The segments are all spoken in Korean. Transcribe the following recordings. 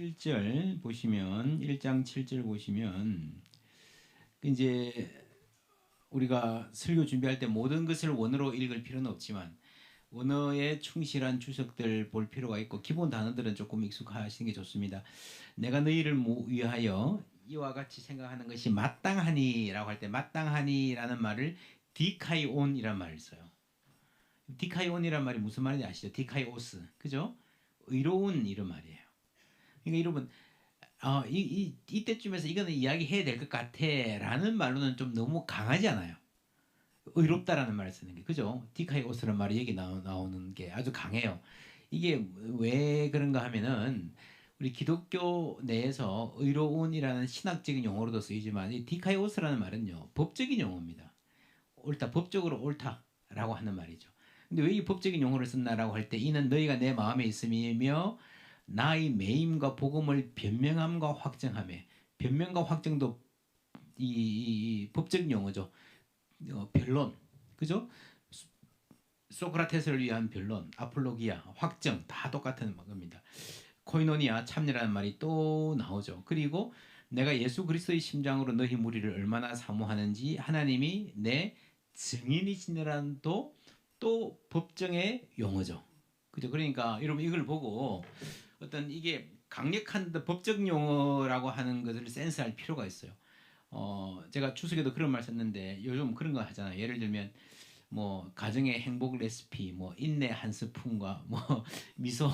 7절 보시면 1장 7절 보시면 이제 우리가 설교 준비할 때 모든 것을 원어로 읽을 필요는 없지만 원어에 충실한 주석들 볼 필요가 있고 기본 단어들은 조금 익숙하시는 게 좋습니다. 내가 너희를 위하여 이와 같이 생각하는 것이 마땅하니라고 할 때 마땅하니라는 말을 디카이온이란 말을 써요. 디카이온이란 말이 무슨 말인지 아시죠? 디카이오스, 그죠? 의로운 이런 말이에요. 그러니까 여러분 이때쯤에서 이거는 이야기해야 될 것 같아라는 말로는 좀 너무 강하지 않아요? 의롭다라는 말을 쓰는 게, 그죠? 디카이오스라는 말이 여기 나오는 게 아주 강해요. 이게 왜 그런가 하면은 우리 기독교 내에서 의로운이라는 신학적인 용어로도 쓰이지만 이 디카이오스라는 말은요 법적인 용어입니다. 옳다, 법적으로 옳다라고 하는 말이죠. 근데 왜 이 법적인 용어를 쓴다라고 할 때 이는 너희가 내 마음에 있음이며 나의 매임과 복음을 변명함과 확정함에, 변명과 확정도 이 법적인 용어죠. 변론, 그죠? 소크라테스를 위한 변론, 아폴로기아, 확정 다 똑같은 겁니다. 코이노니아, 참여라는 말이 또 나오죠. 그리고 내가 예수 그리스도의 심장으로 너희 무리를 얼마나 사모하는지 하나님이 내 증인이시라는 또 법정의 용어죠. 그죠? 그러니까 여러분 이걸 보고 어떤 이게 강력한 법적 용어라고 하는 것을 센스할 필요가 있어요. 제가 추석에도 그런 말 썼는데 요즘 그런 거 하잖아요. 예를 들면 뭐 가정의 행복 레시피, 뭐 인내 한 스푼과 뭐 미소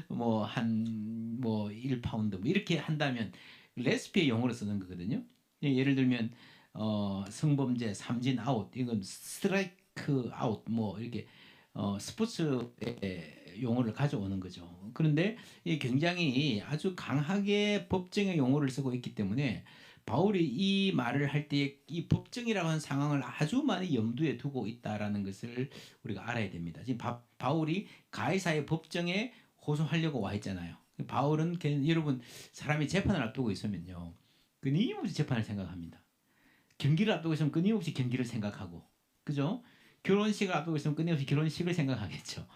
뭐 한 뭐 1파운드 뭐 이렇게 한다면 레시피의 용어로 쓰는 거거든요. 예를 들면 성범죄 삼진 아웃, 이건 스트라이크 아웃, 뭐 이렇게 스포츠의 용어를 가져오는 거죠. 그런데 이 굉장히 아주 강하게 법정의 용어를 쓰고 있기 때문에 바울이 이 말을 할 때 이 법정이라고 하는 상황을 아주 많이 염두에 두고 있다라는 것을 우리가 알아야 됩니다. 지금 바울이 가이사의 법정에 호소하려고 와 있잖아요. 바울은 여러분 사람이 재판을 앞두고 있으면요 끊임없이 재판을 생각합니다. 경기를 앞두고 있으면 끊임없이 경기를 생각하고, 그죠? 결혼식을 앞두고 있으면 끊임없이 결혼식을 생각하겠죠.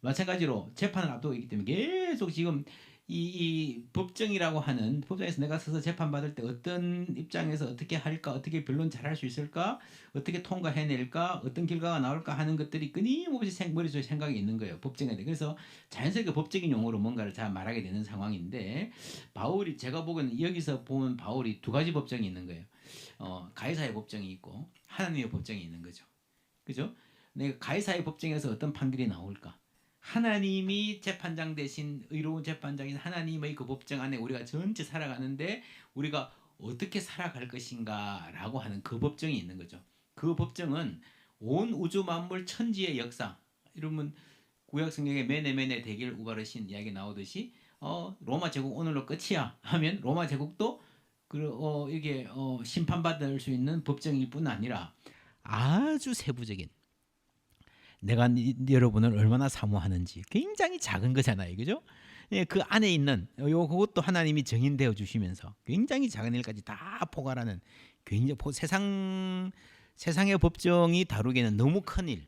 마찬가지로 재판을 앞두고 있기 때문에 계속 지금 이 법정이라고 하는, 법정에서 내가 서서 재판받을 때 어떤 입장에서 어떻게 할까, 어떻게 변론 잘할 수 있을까, 어떻게 통과해낼까, 어떤 결과가 나올까 하는 것들이 끊임없이 머릿속에 생각이 있는 거예요. 법정에 대해. 그래서 자연스럽게 법적인 용어로 뭔가를 잘 말하게 되는 상황인데, 바울이, 제가 보기에는 여기서 보면 바울이 두 가지 법정이 있는 거예요. 가이사의 법정이 있고 하나님의 법정이 있는 거죠. 그죠? 내가 가이사의 법정에서 어떤 판결이 나올까? 하나님이 재판장 대신 의로운 재판장인 하나님의 그 법정 안에 우리가 전체 살아가는데 우리가 어떻게 살아갈 것인가 라고 하는 그 법정이 있는 거죠. 그 법정은 온 우주 만물 천지의 역사, 이러면 구약 성경에 메네 대길 우바르신 이야기 나오듯이 로마 제국 오늘로 끝이야 하면 로마 제국도 이게 심판받을 수 있는 법정일 뿐 아니라 아주 세부적인, 내가 여러분을 얼마나 사모하는지 굉장히 작은 거잖아요, 그죠? 예, 그 안에 있는 그것도 하나님이 정인되어 주시면서 굉장히 작은 일까지 다 포괄하는 굉장히 세상의 법정이 다루기에는 너무 큰 일,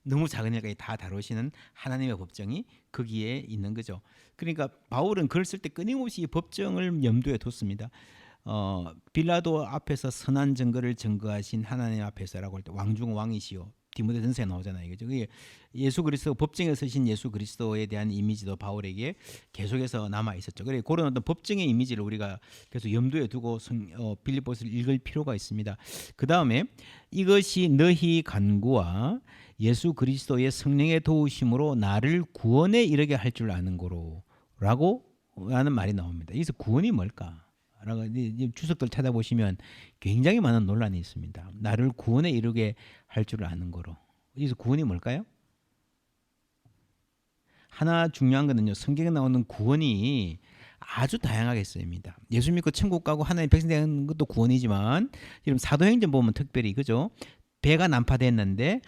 너무 작은 일까지 다 다루시는 하나님의 법정이 거기에 있는 거죠. 그러니까 바울은 글을 쓸 때 끊임없이 법정을 염두에 뒀습니다. 빌라도 앞에서 선한 증거를 증거하신 하나님 앞에서라고 할 때 왕중 왕이시오. 디모데전서에 나오잖아요. 그죠? 예수 그리스도 법정에 서신 예수 그리스도에 대한 이미지도 바울에게 계속해서 남아 있었죠. 그래 그런 어떤 법정의 이미지를 우리가 계속 염두에 두고 빌립보서를 읽을 필요가 있습니다. 그 다음에 이것이 너희 간구와 예수 그리스도의 성령의 도우심으로 나를 구원에 이르게 할 줄 아는 거로라고 하는 말이 나옵니다. 여기서 구원이 뭘까? 라고 주석들 찾아보시면 굉장히 많은 논란이 있습니다. 나를 구원에 이르게 할 줄 아는 거로. 여기서 구원이 뭘까요? 하나 중요한 거는요, 성경에 나오는 구원이 아주 다양하게 쓰입니다. 예수 믿고 천국 가고 하나님의 백성 되는 것도 구원이지만, 여러분 사도행전 보면 특별히, 그죠? 배가 난파됐는데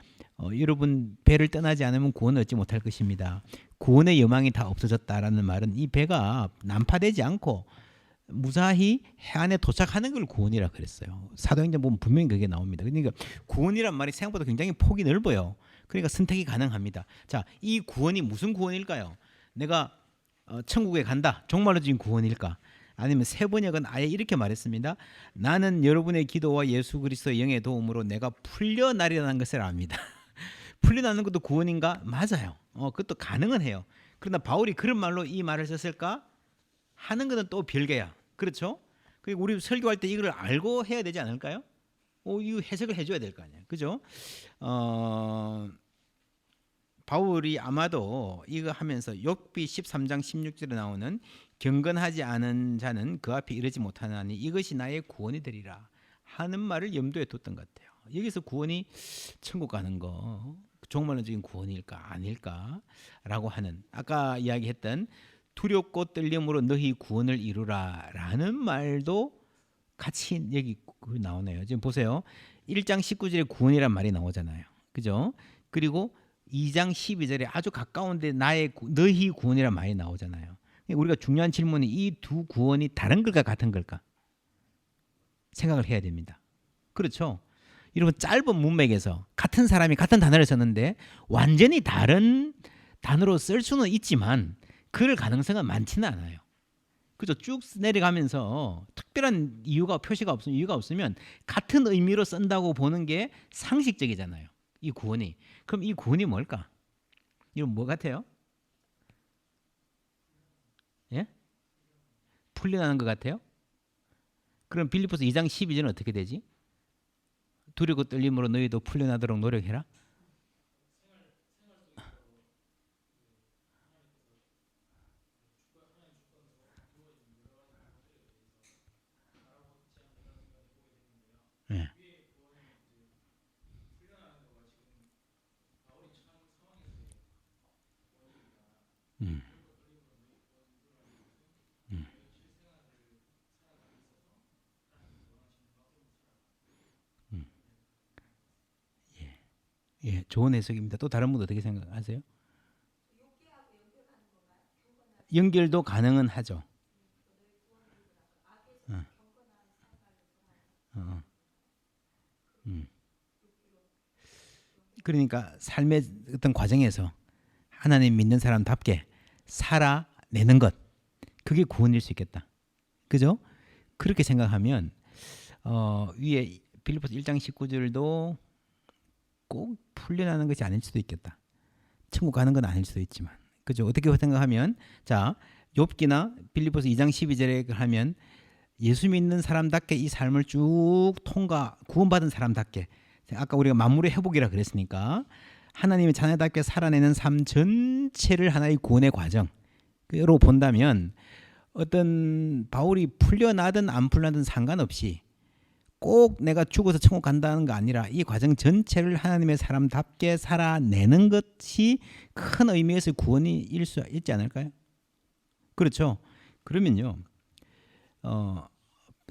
여러분 배를 떠나지 않으면 구원을 얻지 못할 것입니다. 구원의 여망이 다 없어졌다라는 말은 이 배가 난파되지 않고 무사히 해안에 도착하는 걸 구원이라 그랬어요. 사도행전 보면 분명히 그게 나옵니다. 그러니까 구원이란 말이 생각보다 굉장히 폭이 넓어요. 그러니까 선택이 가능합니다. 자, 이 구원이 무슨 구원일까요? 내가 천국에 간다. 정말로 지금 구원일까? 아니면 세 번역은 아예 이렇게 말했습니다. 나는 여러분의 기도와 예수 그리스도의 영의 도움으로 내가 풀려나리라는 것을 압니다. 풀려나는 것도 구원인가? 맞아요. 그것도 가능은 해요. 그러나 바울이 그런 말로 이 말을 썼을까? 하는 것은 또 별개야. 그렇죠? 그리고 우리 설교할 때 이걸 알고 해야 되지 않을까요? 이거 해석을 해줘야 될 거 아니에요. 그죠? 바울이 아마도 이거 하면서 욥기 13장 16절에 나오는 경건하지 않은 자는 그 앞에 이르지 못하나니 이것이 나의 구원이 되리라 하는 말을 염두에 뒀던 것 같아요. 여기서 구원이 천국 가는 거 정말적인 구원일까 아닐까라고 하는 아까 이야기했던 두렵고 떨림으로 너희 구원을 이루라라는 말도 같이 여기 나오네요. 지금 보세요. 1장 19절에 구원이란 말이 나오잖아요. 그죠? 그리고 2장 12절에 아주 가까운데 너희 구원이란 말이 나오잖아요. 우리가 중요한 질문이 이 두 구원이 다른 걸까 같은 걸까? 생각을 해야 됩니다. 그렇죠? 여러분 짧은 문맥에서 같은 사람이 같은 단어를 썼는데 완전히 다른 단어로 쓸 수는 있지만 그럴 가능성은 많지는 않아요. 그죠? 쭉 내려가면서 특별한 표시가 없으면 이유가 없으면 같은 의미로 쓴다고 보는 게 상식적이잖아요. 이 구원이. 그럼 이 구원이 뭘까? 이건 뭐 같아요? 예? 풀려나는 것 같아요? 그럼 빌립보서 2장 12절은 어떻게 되지? 두렵고 떨림으로 너희도 풀려나도록 노력해라. 예. 음. 음. 음. 예, 좋은 해석입니다. 또 다른 분 어떻게 생각하세요? 연결도 가능은 하죠. 어, 어, 음. 그러니까 삶의 어떤 과정에서 하나님 믿는 사람답게 살아내는 것 그게 구원일 수 있겠다. 그죠? 그렇게 생각하면 위에 빌립보서 1장 19절도 꼭 풀려나는 것이 아닐 수도 있겠다. 천국 가는 건 아닐 수도 있지만 그죠? 어떻게 생각하면 자 욥기나 빌립보서 2장 12절에 하면 예수 믿는 사람답게 이 삶을 쭉 구원받은 사람답게 아까 우리가 만물의 회복이라 그랬으니까 하나님의 자녀답게 살아내는 삶 전체를 하나의 구원의 과정으로 본다면 어떤 바울이 풀려나든 안 풀려나든 상관없이 꼭 내가 죽어서 천국 간다는 거 아니라 이 과정 전체를 하나님의 사람답게 살아내는 것이 큰 의미에서 구원일 수 있지 않을까요? 그렇죠. 그러면요.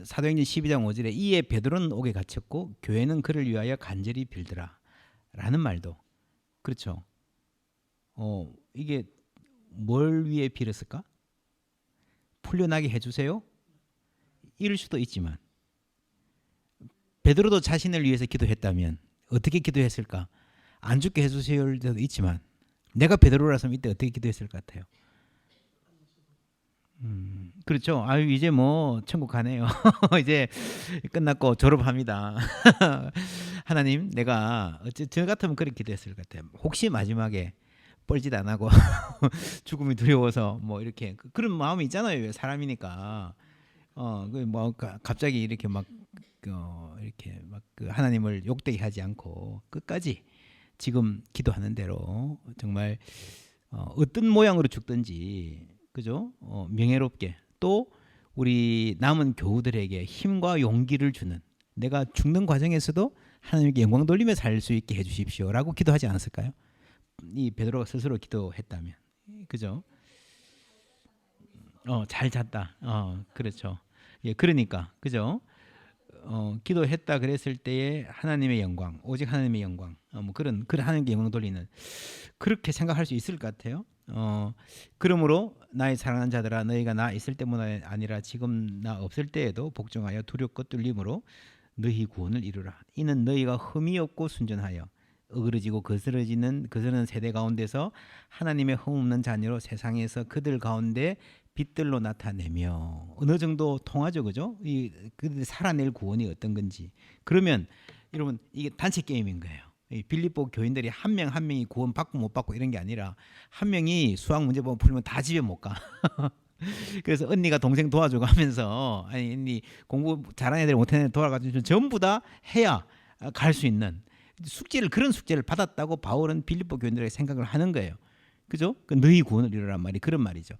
사도행전 12장 5절에 이에 베드로는 옥에 갇혔고 교회는 그를 위하여 간절히 빌더라 라는 말도 그렇죠. 이게 뭘 위해 빌었을까? 풀려나게 해주세요. 이럴 수도 있지만 베드로도 자신을 위해서 기도했다면 어떻게 기도했을까? 안 죽게 해주세요일 때도 있지만 내가 베드로라서 이때 어떻게 기도했을 것 같아요? 그렇죠. 아유 이제 뭐 천국 가네요. 이제 끝났고 졸업합니다. 하나님 내가 저 같으면 그렇게 기도했을 것 같아요. 혹시 마지막에 뻘짓 안 하고 죽음이 두려워서 뭐 이렇게 그런 마음이 있잖아요. 사람이니까. 뭐 갑자기 이렇게 막 이렇게 막 그 하나님을 욕되게 하지 않고 끝까지 지금 기도하는 대로 정말 어떤 모양으로 죽든지 그죠? 명예롭게 또 우리 남은 교우들에게 힘과 용기를 주는 내가 죽는 과정에서도 하나님께 영광 돌리며 살 수 있게 해주십시오라고 기도하지 않았을까요? 이 베드로가 스스로 기도했다면 그죠? 잘 잤다. 그렇죠. 예, 그러니까 그죠? 기도했다 그랬을 때에 하나님의 영광, 오직 하나님의 영광, 뭐 그런 하나님께 영광 돌리는 그렇게 생각할 수 있을 것 같아요. 그러므로 나의 사랑하는 자들아 너희가 나 있을 때뿐 아니라 지금 나 없을 때에도 복종하여 두렵고 떨림으로 너희 구원을 이루라. 이는 너희가 흠이 없고 순전하여 어그러지고 거스르는 세대 가운데서 하나님의 흠없는 자녀로 세상에서 그들 가운데 빛들로 나타내며 어느 정도 통하죠, 그죠? 이 그들 살아낼 구원이 어떤 건지. 그러면 여러분 이게 단체 게임인 거예요. 이 빌립보 교인들이 한 명 한 명이 구원 받고 못 받고 이런 게 아니라 한 명이 수학 문제 보면 풀면 다 집에 못 가. 그래서 언니가 동생 도와주고 하면서 아니 언니 공부 잘하는 애들 못하는 애들 도와가지고 전부 다 해야 갈 수 있는 그런 숙제를 받았다고 바울은 빌립보 교인들에게 생각을 하는 거예요. 그죠? 그 너희 구원을 이루란 말이 그런 말이죠.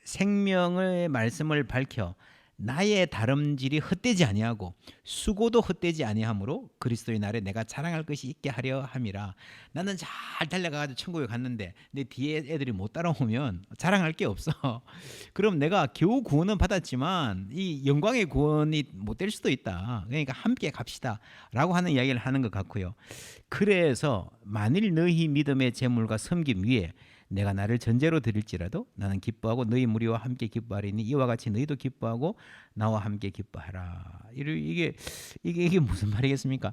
생명의 말씀을 밝혀 나의 다름질이 헛되지 아니하고 수고도 헛되지 아니하므로 그리스도의 날에 내가 자랑할 것이 있게 하려 함이라. 나는 잘 달려가지고 천국에 갔는데 내 뒤에 애들이 못 따라오면 자랑할 게 없어. 그럼 내가 겨우 구원은 받았지만 이 영광의 구원이 못 될 수도 있다. 그러니까 함께 갑시다 라고 하는 이야기를 하는 것 같고요. 그래서 만일 너희 믿음의 재물과 섬김 위에 내가 나를 전제로 드릴지라도 나는 기뻐하고 너희 무리와 함께 기뻐하리니 이와 같이 너희도 기뻐하고 나와 함께 기뻐하라. 이게 무슨 말이겠습니까?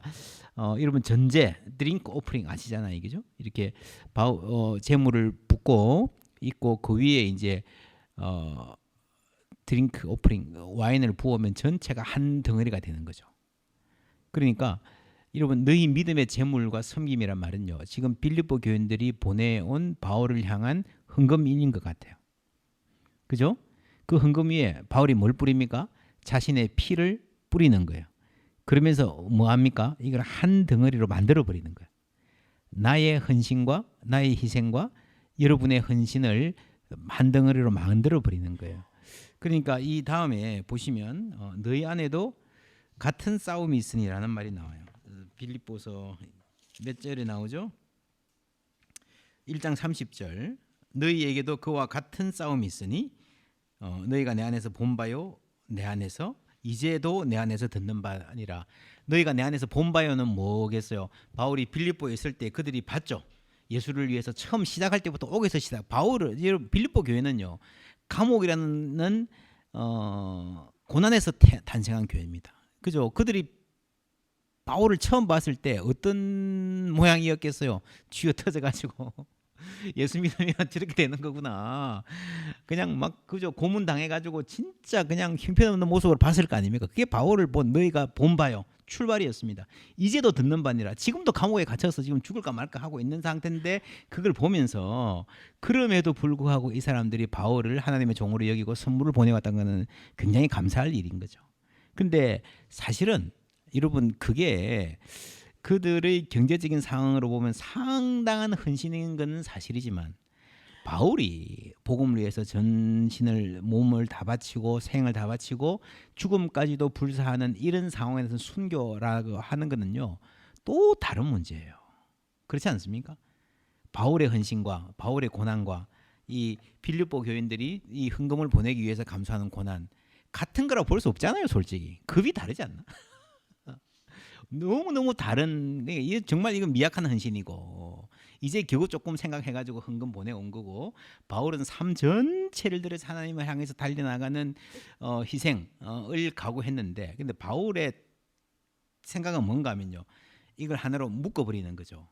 여러분 전제 드링크 오프링 아시잖아요, 그죠? 이렇게 재물을 붓고 있고 그 위에 이제 드링크 오프링 와인을 부으면 전체가 한 덩어리가 되는 거죠. 그러니까 여러분 너희 믿음의 재물과 섬김이란 말은요. 지금 빌립보 교인들이 보내온 바울을 향한 헌금인인 것 같아요. 그죠? 그 헌금 위에 바울이 뭘 뿌립니까? 자신의 피를 뿌리는 거예요. 그러면서 뭐 합니까? 이걸 한 덩어리로 만들어 버리는 거예요. 나의 헌신과 나의 희생과 여러분의 헌신을 한 덩어리로 만들어 버리는 거예요. 그러니까 이 다음에 보시면 너희 안에도 같은 싸움이 있으니라는 말이 나와요. 빌립보서 몇 절에 나오죠? 1장 30절. 너희에게도 그와 같은 싸움이 있으니 너희가 내 안에서 본 바요 내 안에서 이제도 내 안에서 듣는 바 아니라. 너희가 내 안에서 본 바요는 뭐겠어요? 바울이 빌립보에 있을 때 그들이 봤죠. 예수를 위해서 처음 시작할 때부터 옥에서 빌립보 교회는요. 감옥이라는 고난에서 탄생한 교회입니다. 그죠? 그들이 바울을 처음 봤을 때 어떤 모양이었겠어요? 쥐어 터져가지고 예수 믿으면 저렇게 되는 거구나. 그냥 막 그저 고문 당해가지고 진짜 그냥 형편없는 모습으로 봤을 거 아닙니까? 그게 바울을 너희가 본 바요. 출발이었습니다. 이제도 듣는 바니라. 지금도 감옥에 갇혀서 지금 죽을까 말까 하고 있는 상태인데 그걸 보면서 그럼에도 불구하고 이 사람들이 바울을 하나님의 종으로 여기고 선물을 보내왔다는 것은 굉장히 감사할 일인 거죠. 근데 사실은 여러분 그게 그들의 경제적인 상황으로 보면 상당한 헌신인 건 사실이지만 바울이 복음을 위해서 전신을 몸을 다 바치고 생을 다 바치고 죽음까지도 불사하는 이런 상황에서 순교라고 하는 것은요 또 다른 문제예요. 그렇지 않습니까? 바울의 헌신과 바울의 고난과 이 빌립보 교인들이 이 헌금을 보내기 위해서 감수하는 고난 같은 거라고 볼 수 없잖아요. 솔직히 급이 다르지 않나? 너무너무 다른, 정말 이건 미약한 헌신이고 이제 겨우 조금 생각해가지고 헌금 보내온 거고 바울은 삶 전체를 들여서 하나님을 향해서 달려나가는 희생을 각오했는데 근데 바울의 생각은 뭔가 하면요 이걸 하나로 묶어버리는 거죠.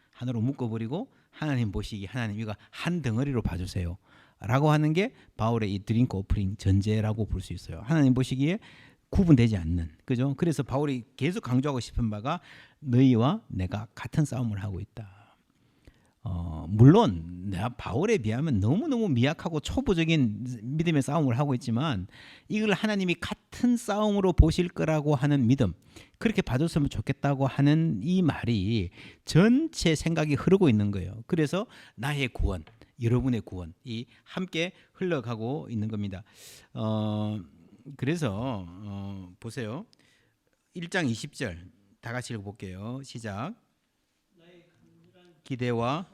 하나로 묶어버리고 하나님 보시기 하나님 이거 한 덩어리로 봐주세요 라고 하는 게 바울의 이 드링크 오프링 전제라고 볼 수 있어요. 하나님 보시기에 구분되지 않는, 그죠? 그래서 바울이 계속 강조하고 싶은 바가 너희와 내가 같은 싸움을 하고 있다. 물론 내가 바울에 비하면 너무너무 미약하고 초보적인 믿음의 싸움을 하고 있지만 이걸 하나님이 같은 싸움으로 보실 거라고 하는 믿음, 그렇게 봐줬으면 좋겠다고 하는 이 말이 전체 생각이 흐르고 있는 거예요. 그래서 나의 구원, 여러분의 구원이 함께 흘러가고 있는 겁니다. 그래서 보세요. 1장 20절 다 같이 읽어볼게요. 시작. 기대와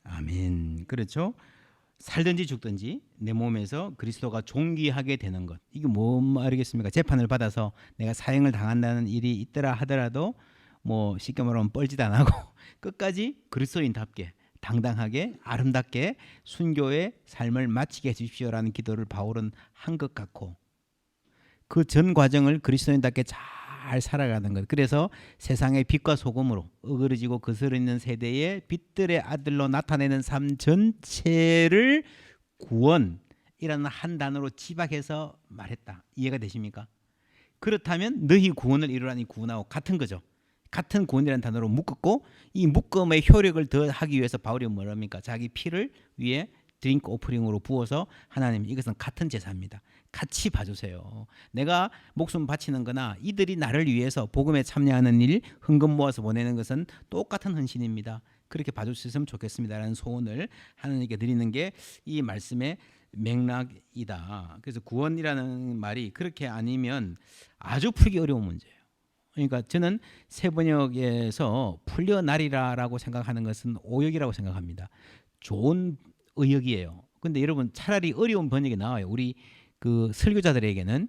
아멘. 그렇죠. 살든지 죽든지 내 몸에서 그리스도가 존귀하게 되는 것. 이게 뭔 말이겠습니까? 재판을 받아서 내가 사형을 당한다는 일이 있더라 하더라도 뭐 쉽게 말하면 뻘짓 안 하고 끝까지 그리스도인답게 당당하게 아름답게 순교의 삶을 마치게 해주십시오라는 기도를 바울은 한 것 같고, 그 전 과정을 그리스도인답게 잘 살아가는 것. 그래서 세상의 빛과 소금으로 어그러지고 거스르는 세대의 빛들의 아들로 나타내는 삶 전체를 구원이라는 한 단어로 집약해서 말했다. 이해가 되십니까? 그렇다면 너희 구원을 이루라니 구원하고 같은 거죠. 같은 구원이라는 단어로 묶었고, 이 묶음의 효력을 더하기 위해서 바울이 뭐랍니까? 자기 피를 위에 드링크 오프링으로 부어서 하나님, 이것은 같은 제사입니다. 같이 봐주세요. 내가 목숨 바치는 거나 이들이 나를 위해서 복음에 참여하는 일, 헌금 모아서 보내는 것은 똑같은 헌신입니다. 그렇게 봐주셨으면 좋겠습니다라는 소원을 하나님께 드리는 게 이 말씀의 맥락이다. 그래서 구원이라는 말이 그렇게 아니면 아주 풀기 어려운 문제예요. 그러니까 저는 새 번역에서 풀려나리라라고 생각하는 것은 오역이라고 생각합니다. 좋은 의역이에요. 근데 여러분, 차라리 어려운 번역이 나와요. 우리 그 설교자들에게는,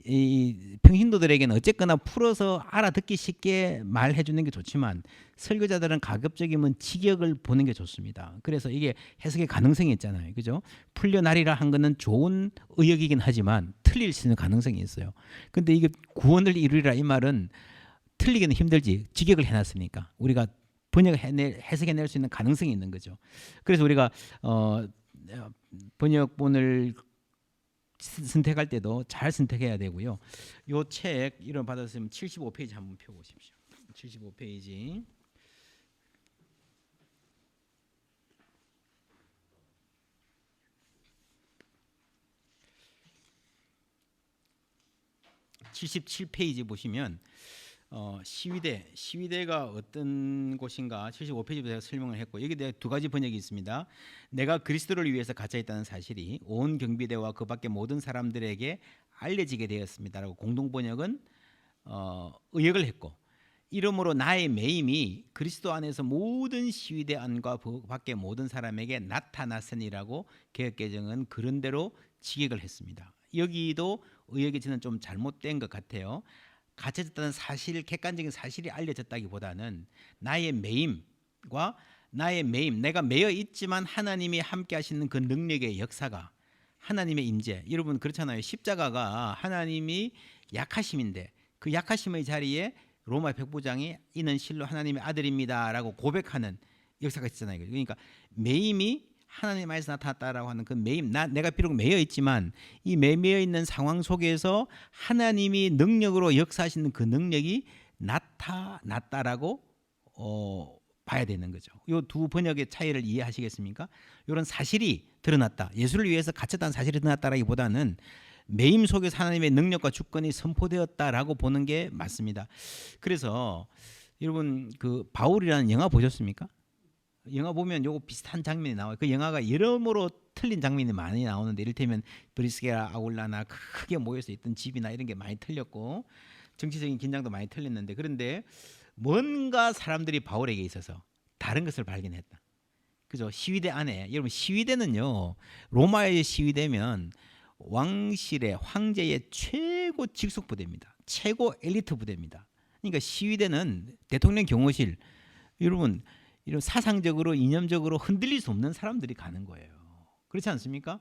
이 평신도들에게는 어쨌거나 풀어서 알아듣기 쉽게 말해 주는 게 좋지만, 설교자들은 가급적이면 직역을 보는 게 좋습니다. 그래서 이게 해석의 가능성이 있잖아요. 그죠? 풀려나리라 한 거는 좋은 의역이긴 하지만 틀릴 수 있는 가능성이 있어요. 근데 이게 구원을 이루리라 이 말은 틀리기는 힘들지, 직역을 해놨으니까 우리가 해석해낼 수 있는 가능성이 있는 거죠. 그래서 우리가 번역본을 선택할 때도 잘 선택해야 되고요. 요 책 이름 받았으면 75페이지 한번 펴보십시오. 75페이지. (77페이지) 보시면 시위대가 어떤 곳인가 75페이지부터 제가 설명을 했고, 여기에 대해 두 가지 번역이 있습니다. 내가 그리스도를 위해서 갇혀 있다는 사실이 온 경비대와 그 밖의 모든 사람들에게 알려지게 되었습니다라고 공동 번역은 의역을 했고, 이러므로 나의 매임이 그리스도 안에서 모든 시위대 안과 그 밖의 모든 사람에게 나타났으니라고 개역개정은 그런대로 직역을 했습니다. 여기도 의역이 저는 좀 잘못된 것 같아요. 갇혀졌다는 사실, 객관적인 사실이 알려졌다기보다는 나의 매임과 내가 매여 있지만 하나님이 함께 하시는 그 능력의 역사가, 하나님의 임재. 여러분 그렇잖아요. 십자가가 하나님이 약하심인데 그 약하심의 자리에 로마 백부장이 이는 실로 하나님의 아들입니다라고 고백하는 역사가 있잖아요. 그러니까 매임이 하나님 안에서 나타났다라고 하는 그 매임, 내가 비록 매여 있지만 이 매여 있는 상황 속에서 하나님이 능력으로 역사하시는 그 능력이 나타났다라고 봐야 되는 거죠. 이 두 번역의 차이를 이해하시겠습니까? 이런 사실이 드러났다, 예수를 위해서 갇혔다는 사실이 드러났다라기보다는 매임 속에서 하나님의 능력과 주권이 선포되었다라고 보는 게 맞습니다. 그래서 여러분 그 바울이라는 영화 보셨습니까? 영화 보면 요거 비슷한 장면이 나와요. 그 영화가 여러모로 틀린 장면이 많이 나오는데, 이를테면 브리스게라 아울라나 크게 모여서 있던 집이나 이런 게 많이 틀렸고 정치적인 긴장도 많이 틀렸는데, 그런데 뭔가 사람들이 바울에게 있어서 다른 것을 발견했다. 그죠? 시위대 안에, 여러분 시위대는요, 로마의 시위대면 왕실의 황제의 최고 직속 부대입니다. 최고 엘리트 부대입니다. 그러니까 시위대는 대통령 경호실, 여러분 이런 사상적으로 이념적으로 흔들릴 수 없는 사람들이 가는 거예요. 그렇지 않습니까?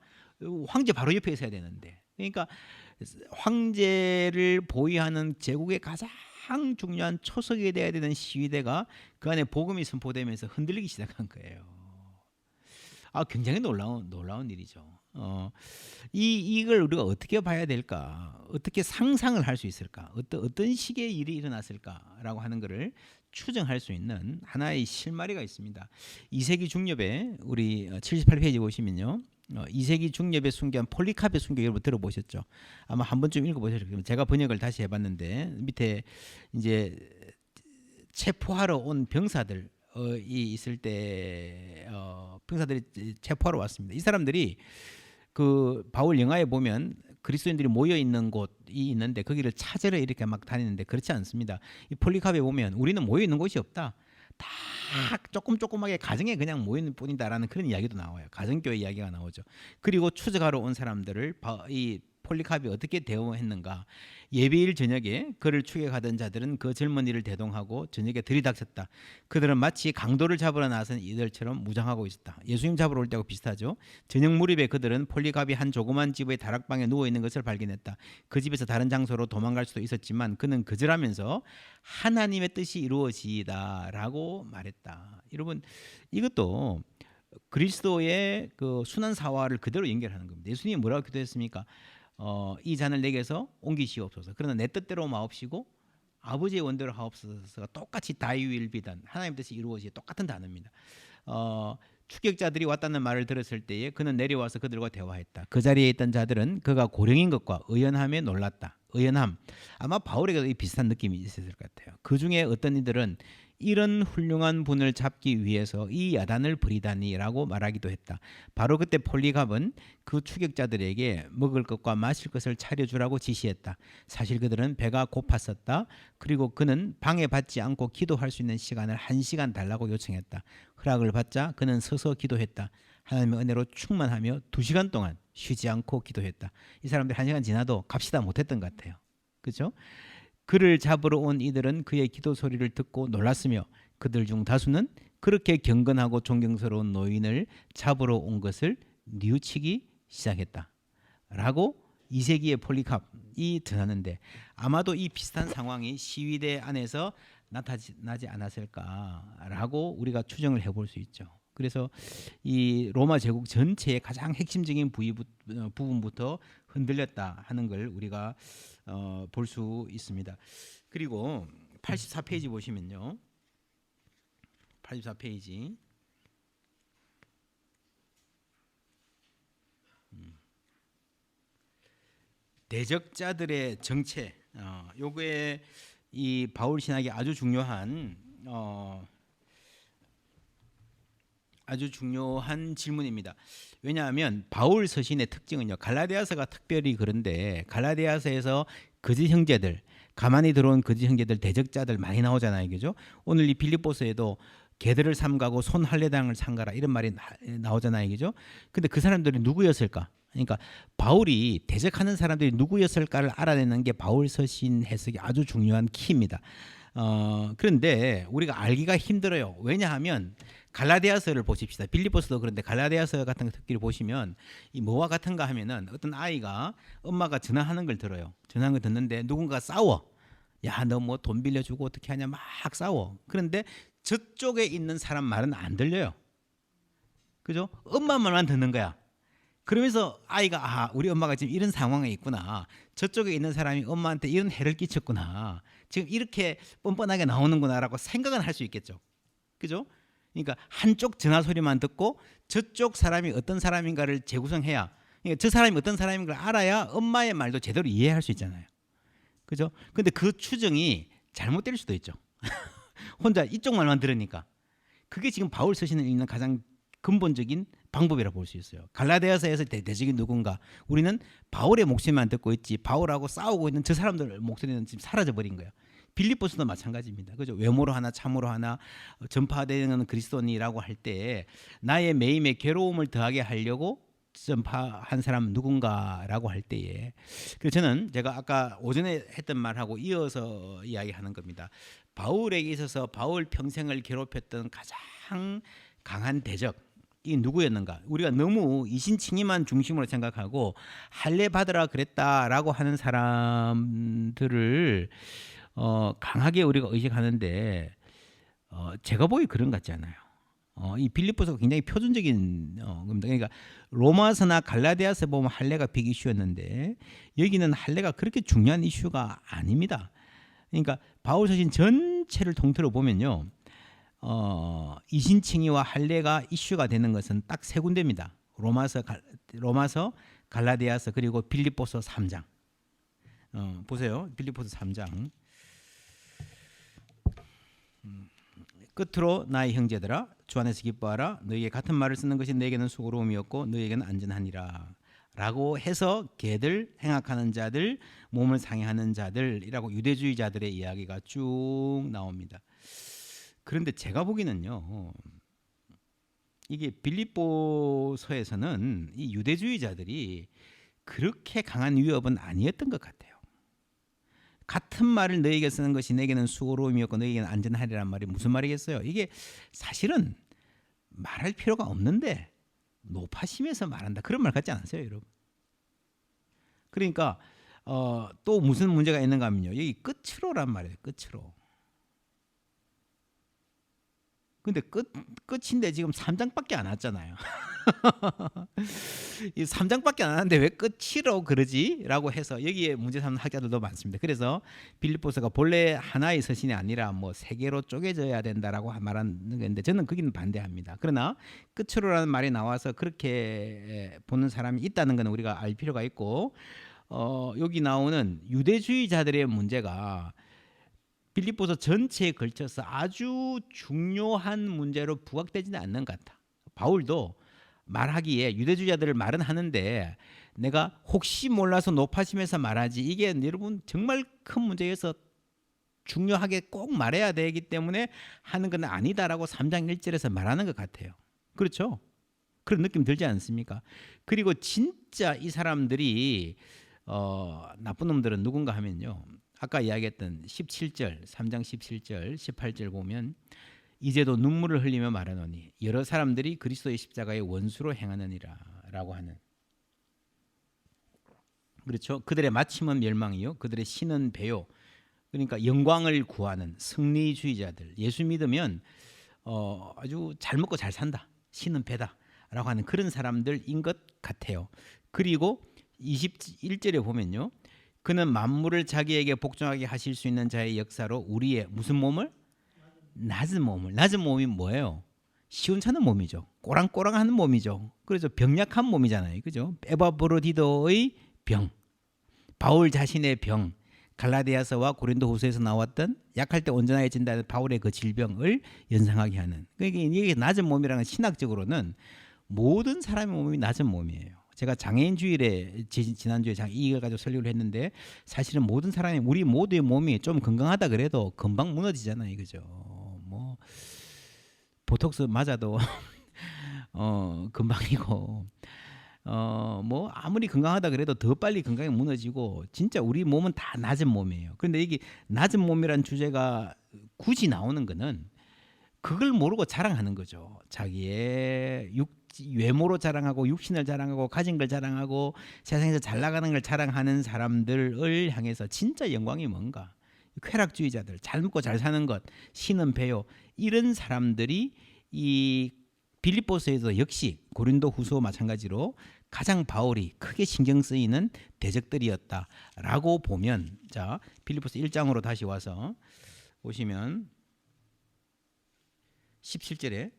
황제 바로 옆에 있어야 되는데, 그러니까 황제를 보위하는 제국의 가장 중요한 초석이 되어야 되는 시위대가 그 안에 복음이 선포되면서 흔들리기 시작한 거예요. 굉장히 놀라운 일이죠. 이걸 우리가 어떻게 봐야 될까? 어떻게 상상을 할 수 있을까? 어떤 식의 일이 일어났을까라고 하는 것을 추정할 수 있는 하나의 실마리가 있습니다. 2세기 중엽에 우리 78페이지 보시면요, 2세기 중엽에 순교한 폴리카베 순교 여러분 들어보셨죠? 아마 한 번쯤 읽어보셨을 제가 번역을 다시 해봤는데 밑에 이제 체포하러 온 병사들 이 있을 때 병사들이 체포하러 왔습니다. 이 사람들이 그 바울 영화에 보면 그리스도인들이 모여 있는 곳이 있는데 거기를 찾으러 이렇게 막 다니는데, 그렇지 않습니다. 이 폴리카베 보면 우리는 모여 있는 곳이 없다, 다 조금하게 가정에 그냥 모여 있는 뿐이다라는 그런 이야기도 나와요. 가정교회 이야기가 나오죠. 그리고 추적하러 온 사람들을 이 폴리캅이 어떻게 대응했는가. 예비일 저녁에 그를 추격하던 자들은 그 젊은이를 대동하고 저녁에 들이닥쳤다. 그들은 마치 강도를 잡으러 나선 이들처럼 무장하고 있었다. 예수님 잡으러 올 때하고 비슷하죠. 저녁 무렵에 그들은 폴리캅이 한 조그만 집의 다락방에 누워있는 것을 발견했다. 그 집에서 다른 장소로 도망갈 수도 있었지만 그는 거절하면서 하나님의 뜻이 이루어지이다 라고 말했다. 여러분, 이것도 그리스도의 그 순환 사화를 그대로 연결하는 겁니다. 예수님이 뭐라고 기도했습니까? 이 잔을 내게서 옮기시옵소서. 그러나 내 뜻대로 마옵시고 아버지의 원대로 하옵소서가 똑같이 Thy will be done. 하나님 뜻이 이루어지게 똑같은 단어입니다. 추격자들이 왔다는 말을 들었을 때에 그는 내려와서 그들과 대화했다. 그 자리에 있던 자들은 그가 고령인 것과 의연함에 놀랐다. 의연함. 아마 바울에게도 이 비슷한 느낌이 있었을 것 같아요. 그 중에 어떤 이들은 이런 훌륭한 분을 잡기 위해서 이 야단을 부리다니라고 말하기도 했다. 바로 그때 폴리갑은 그 추격자들에게 먹을 것과 마실 것을 차려주라고 지시했다. 사실 그들은 배가 고팠었다. 그리고 그는 방해받지 않고 기도할 수 있는 시간을 1시간 달라고 요청했다. 허락을 받자 그는 서서 기도했다. 하나님의 은혜로 충만하며 2시간 동안 쉬지 않고 기도했다. 이 사람들 1시간 지나도 갑시다 못했던 것 같아요. 그렇죠? 그를 잡으러 온 이들은 그의 기도 소리를 듣고 놀랐으며 그들 중 다수는 그렇게 경건하고 존경스러운 노인을 잡으러 온 것을 뉘우치기 시작했다. 라고 2세기의 폴리캅이 전하는데 아마도 이 비슷한 상황이 시위대 안에서 나타나지 않았을까라고 우리가 추정을 해볼 수 있죠. 그래서 이 로마 제국 전체의 가장 핵심적인 부분부터 흔들렸다 하는 걸 우리가 볼 수 있습니다. 그리고 84페이지 보시면요. 84페이지. 대적자들의 정체. 요거에 이 바울 신학이 아주 중요한 질문입니다. 왜냐하면 바울 서신의 특징은요. 갈라디아서가 특별히 그런데 갈라디아서에서 거짓 형제들, 가만히 들어온 거짓 형제들, 대적자들 많이 나오잖아요. 그죠? 오늘 이 빌립보서에도 개들을 삼가고 손 할례당을 삼가라 이런 말이 나오잖아요. 그죠? 근데 그 사람들이 누구였을까? 그러니까 바울이 대적하는 사람들이 누구였을까를 알아내는 게 바울 서신 해석이 아주 중요한 키입니다. 그런데 우리가 알기가 힘들어요. 왜냐하면 갈라디아서를 보십시다. 빌립보서도 그런데 갈라디아서 같은 거 특별히 보시면 이 뭐와 같은가 하면은 어떤 아이가 엄마가 전화하는 걸 들어요. 전화하는 걸 듣는데 누군가 싸워. 야, 너 뭐 돈 빌려주고 어떻게 하냐 막 싸워. 그런데 저쪽에 있는 사람 말은 안 들려요. 그죠? 엄마 말만 듣는 거야. 그러면서 아이가 우리 엄마가 지금 이런 상황에 있구나. 저쪽에 있는 사람이 엄마한테 이런 해를 끼쳤구나. 지금 이렇게 뻔뻔하게 나오는구나라고 생각은 할 수 있겠죠. 그죠? 그러니까 한쪽 전화 소리만 듣고 저쪽 사람이 어떤 사람인가를 재구성해야, 그러니까 저 사람이 어떤 사람인 걸 알아야 엄마의 말도 제대로 이해할 수 있잖아요. 그죠? 근데 그 추정이 잘못될 수도 있죠. 혼자 이쪽 말만 들으니까. 그게 지금 바울 서신을 읽는 가장 근본적인 방법이라 볼 수 있어요. 갈라디아서에서 대적이 누군가, 우리는 바울의 목소리만 듣고 있지 바울하고 싸우고 있는 저 사람들 목소리는 지금 사라져 버린 거예요. 빌립보서도 마찬가지입니다. 그죠? 외모로 하나 참으로 하나 전파되는 그리스도인이라고 할 때 나의 매임에 괴로움을 더하게 하려고 전파한 사람 누군가라고 할 때에, 그래서 저는 제가 아까 오전에 했던 말하고 이어서 이야기하는 겁니다. 바울에게 있어서 바울 평생을 괴롭혔던 가장 강한 대적 이 누구였는가? 우리가 너무 이신칭의만 중심으로 생각하고 할례 받으라 그랬다라고 하는 사람들을 강하게 우리가 의식하는데 제가 보기 그런 것 같지 않아요. 이 빌립보서가 굉장히 표준적인 겁니다. 그러니까 로마서나 갈라디아서 보면 할례가 빅 이슈였는데 여기는 할례가 그렇게 중요한 이슈가 아닙니다. 그러니까 바울 서신 전체를 통틀어 보면요. 이신칭의와 할례가 이슈가 되는 것은 딱 3군데입니다. 로마서, 갈라디아서 그리고 빌립보서 3장. 보세요. 빌립보서 3장. 끝으로 나의 형제들아 주 안에서 기뻐하라. 너희에게 같은 말을 쓰는 것이 너에게는 수고로움이었고 너희에게는 안전하니라. 라고 해서 개들, 행악하는 자들, 몸을 상해하는 자들이라고 유대주의자들의 이야기가 쭉 나옵니다. 그런데 제가 보기는요, 이게 빌립보서에서는 이 유대주의자들이 그렇게 강한 위협은 아니었던 것 같아요. 같은 말을 너에게 쓰는 것이 내게는 수고로움이었고 너에게는 안전하리란 말이 무슨 말이겠어요? 이게 사실은 말할 필요가 없는데 높아심에서 말한다. 그런 말 같지 않으세요, 여러분? 그러니까 또 무슨 문제가 있는가 하면요. 여기 끝으로란 말이에요. 끝으로. 근데 끝인데 지금 3장밖에 안 왔잖아요. 이 3장밖에 안 하는데 왜 끝이라고 그러지? 라고 해서 여기에 문제 삼는 학자들도 많습니다. 그래서 빌립보서가 본래 하나의 서신이 아니라 뭐 세 개로 쪼개져야 된다라고 말하는 건데 저는 거기는 반대합니다. 그러나 끝으로라는 말이 나와서 그렇게 보는 사람이 있다는 것은 우리가 알 필요가 있고 여기 나오는 유대주의자들의 문제가 빌립보서 전체에 걸쳐서 아주 중요한 문제로 부각되지는 않는 것 같아. 바울도 말하기에 유대주의자들을 말은 하는데 내가 혹시 몰라서 높아심에서 말하지 이게 여러분 정말 큰 문제여서 중요하게 꼭 말해야 되기 때문에 하는 건 아니다라고 3장 1절에서 말하는 것 같아요. 그렇죠? 그런 느낌 들지 않습니까? 그리고 진짜 이 사람들이 나쁜 놈들은 누군가 하면요. 아까 이야기했던 17절, 3장 17절, 18절 보면 이제도 눈물을 흘리며 말하노니 여러 사람들이 그리스도의 십자가의 원수로 행하느니라 라고 하는, 그렇죠? 그들의 마침은 멸망이요 그들의 신은 배요. 그러니까 영광을 구하는 승리주의자들, 예수 믿으면 아주 잘 먹고 잘 산다, 신은 배다 라고 하는 그런 사람들인 것 같아요. 그리고 21절에 보면요, 그는 만물을 자기에게 복종하게 하실 수 있는 자의 역사로 우리의 무슨 몸을? 낮은 몸이 뭐예요? 시원찮은 몸이죠. 꼬랑꼬랑한 몸이죠. 그래서 병약한 몸이잖아요. 그죠? 에바브로디도의 병, 바울 자신의 병, 갈라디아서와 고린도후서에서 나왔던 약할 때 온전해진다는 바울의 그 질병을 연상하게 하는. 그러니까 이게 낮은 몸이라는 신학적으로는 모든 사람의 몸이 낮은 몸이에요. 제가 장애인 주일에 지난주에 이걸 가지고 설교를 했는데 사실은 모든 사람이 우리 모두의 몸이 좀 건강하다 그래도 금방 무너지잖아요. 그죠? 뭐 보톡스 맞아도 금방이고 뭐 아무리 건강하다 그래도 더 빨리 건강이 무너지고 진짜 우리 몸은 다 낮은 몸이에요. 그런데 이게 낮은 몸이란 주제가 굳이 나오는 거는 그걸 모르고 자랑하는 거죠. 자기의 외모로 자랑하고 육신을 자랑하고 가진 걸 자랑하고 세상에서 잘 나가는 걸 자랑하는 사람들을 향해서 진짜 영광이 뭔가, 쾌락주의자들, 잘 먹고 잘 사는 것, 신은 배요, 이런 사람들이 이 빌립보서에도 역시 고린도후서 마찬가지로 가장 바울이 크게 신경 쓰이는 대적들이었다라고 보면, 자 빌립보서 1장으로 다시 와서 보시면 17절에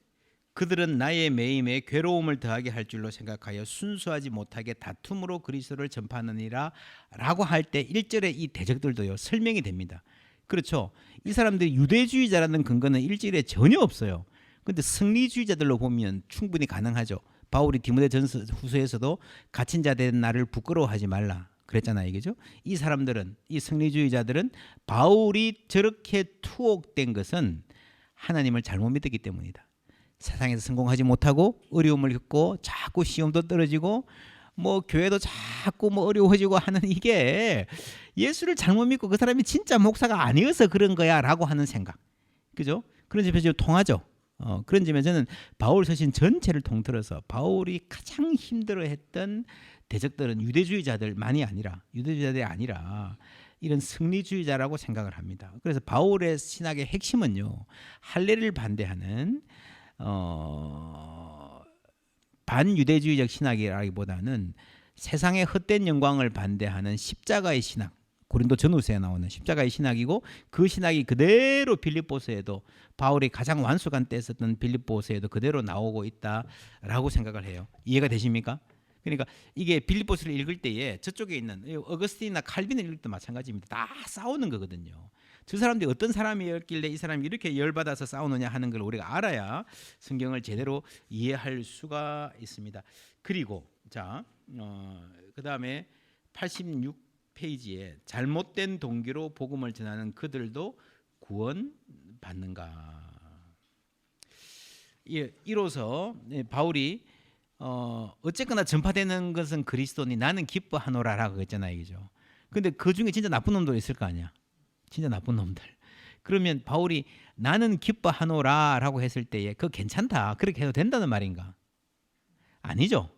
그들은 나의 매임에 괴로움을 더하게 할 줄로 생각하여 순수하지 못하게 다툼으로 그리스도를 전파하느니라 라고 할 때 1절에 이 대적들도요 설명이 됩니다. 그렇죠? 이 사람들이 유대주의자라는 근거는 1절에 전혀 없어요. 근데 승리주의자들로 보면 충분히 가능하죠. 바울이 디모데전서 후서에서도 갇힌 자 된 나를 부끄러워하지 말라 그랬잖아요. 그죠? 이 사람들은, 이 승리주의자들은 바울이 저렇게 투옥된 것은 하나님을 잘못 믿었기 때문이다. 세상에서 성공하지 못하고 어려움을 겪고 자꾸 시험도 떨어지고 뭐 교회도 자꾸 뭐 어려워지고 하는 이게 예수를 잘못 믿고 그 사람이 진짜 목사가 아니어서 그런 거야 라고 하는 생각, 그죠? 그런 점에서 통하죠. 그런 점에서 저는 바울 서신 전체를 통틀어서 바울이 가장 힘들어했던 대적들은 유대주의자들이 아니라 이런 승리주의자라고 생각을 합니다. 그래서 바울의 신학의 핵심은요, 할례를 반대하는 반유대주의적 신학이라기보다는 세상의 헛된 영광을 반대하는 십자가의 신학, 고린도 전후서에 나오는 십자가의 신학이고, 그 신학이 그대로 빌립보서에도, 바울이 가장 완숙한 때 썼던 빌립보서에도 그대로 나오고 있다라고 생각을 해요. 이해가 되십니까? 그러니까 이게 빌립보서를 읽을 때에 저쪽에 있는 어거스틴이나 칼빈을 읽을 때 마찬가지입니다. 다 싸우는 거거든요. 저 사람들이 어떤 사람이었길래 이 사람이 이렇게 열받아서 싸우느냐 하는 걸 우리가 알아야 성경을 제대로 이해할 수가 있습니다. 그리고 자, 그다음에 86페이지에 잘못된 동기로 복음을 전하는 그들도 구원받는가. 이로써 바울이 어쨌거나 전파되는 것은 그리스도니 나는 기뻐하노라라고 했잖아요, 그죠? 근데 그 중에 진짜 나쁜 놈도 있을 거 아니야, 진짜 나쁜 놈들. 그러면 바울이 나는 기뻐하노라라고 했을 때에 그거 괜찮다 그렇게 해도 된다는 말인가? 아니죠.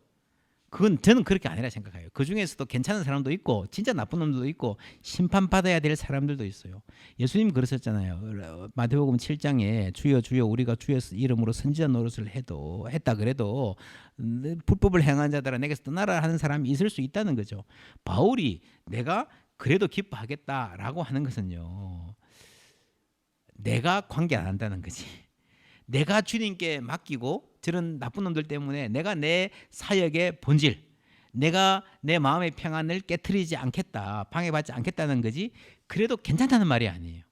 그건 저는 그렇게 아니라 생각해요. 그 중에서도 괜찮은 사람도 있고 진짜 나쁜 놈들도 있고 심판받아야 될 사람들도 있어요. 예수님 그러셨잖아요. 마태복음 7장에 주여 주여 우리가 주의 이름으로 선지자 노릇을 했다 그래도 불법을 행한 자들아 내게서 떠나라 하는 사람이 있을 수 있다는 거죠. 바울이 내가 그래도 기뻐하겠다라고 하는 것은요, 내가 관계 안 한다는 거지. 내가 주님께 맡기고 저런 나쁜 놈들 때문에 내가 내 사역의 본질, 내가 내 마음의 평안을 깨트리지 않겠다, 방해받지 않겠다는 거지. 그래도 괜찮다는 말이 아니에요.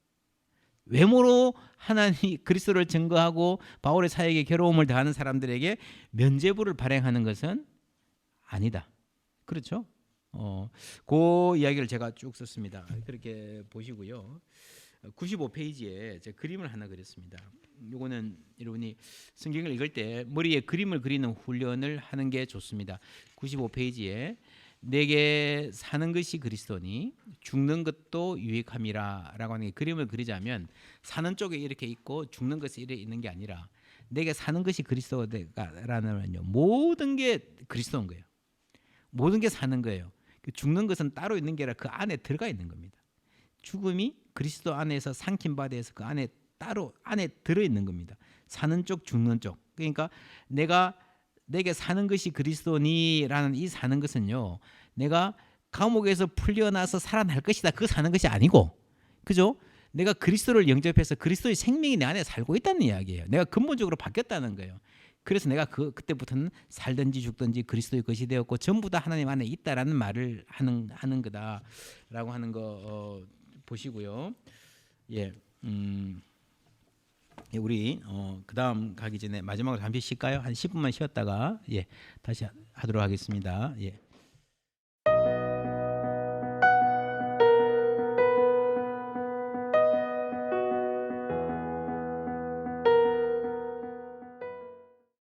외모로 하나님 그리스도를 증거하고 바울의 사역에 괴로움을 더하는 사람들에게 면죄부를 발행하는 것은 아니다. 그렇죠? 그 이야기를 제가 쭉 썼습니다. 그렇게 보시고요. 95페이지에 제가 그림을 하나 그렸습니다. 요거는 여러분이 성경을 읽을 때 머리에 그림을 그리는 훈련을 하는 게 좋습니다. 95페이지에 내게 사는 것이 그리스도니 죽는 것도 유익함이라라고 하는 게, 그림을 그리자면 사는 쪽에 이렇게 있고 죽는 것이 이렇게 있는 게 아니라 내게 사는 것이 그리스도라는 모든 게 그리스도인 거예요. 모든 게 사는 거예요. 죽는 것은 따로 있는 게 아니라 그 안에 들어가 있는 겁니다. 죽음이 그리스도 안에서 삼킨 바 돼서 그 안에 따로 안에 들어 있는 겁니다. 사는 쪽 죽는 쪽. 그러니까 내게 사는 것이 그리스도니라는 이 사는 것은요, 내가 감옥에서 풀려나서 살아날 것이다 그 사는 것이 아니고, 그죠? 내가 그리스도를 영접해서 그리스도의 생명이 내 안에 살고 있다는 이야기예요. 내가 근본적으로 바뀌었다는 거예요. 그래서 내가 그때부터는 살든지 죽든지 그리스도의 것이 되었고 전부 다 하나님 안에 있다라는 말을 하는 거다라고 하는 거 보시고요. 예, 우리 그다음 가기 전에 마지막으로 잠시 쉴까요? 한 10분만 쉬었다가 다시 하도록 하겠습니다. 예.